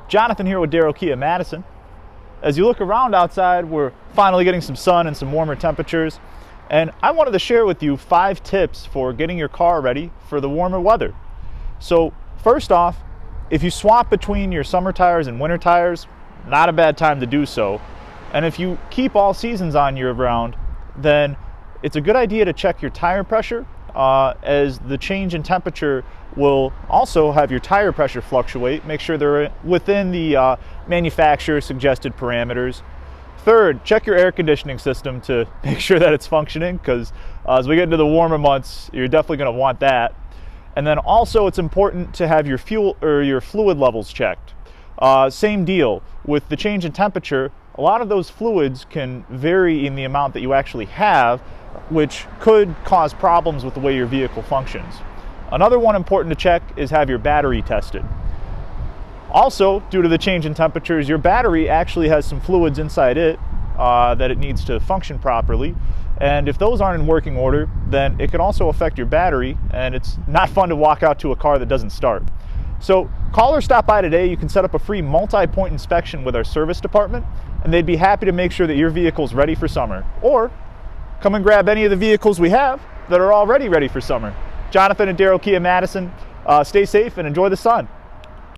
Jonathan here with Darrow Kia Madison. As you look around outside, we're finally getting some sun and some warmer temperatures, and I wanted to share with you 5 tips for getting your car ready for the warmer weather. So first off, if you swap between your summer tires and winter tires, not a bad time to do so. And if you keep all seasons on year-round, then it's a good idea to check your tire pressure, as the change in temperature will also have your tire pressure fluctuate. Make sure they're within the manufacturer suggested parameters. Third, check your air conditioning system to make sure that it's functioning, because as we get into the warmer months, you're definitely going to want that. And then also it's important to have your fuel or your fluid levels checked. Same deal with the change in temperature. A lot of those fluids can vary in the amount that you actually have, which could cause problems with the way your vehicle functions. Another one important to check is have your battery tested. Also, due to the change in temperatures, your battery actually has some fluids inside it that it needs to function properly. And if those aren't in working order, then it can also affect your battery, and it's not fun to walk out to a car that doesn't start. So call or stop by today. You can set up a free multi-point inspection with our service department, and they'd be happy to make sure that your vehicle's ready for summer. Or come and grab any of the vehicles we have that are already ready for summer. Jonathan and Darrow Kia Madison, stay safe and enjoy the sun.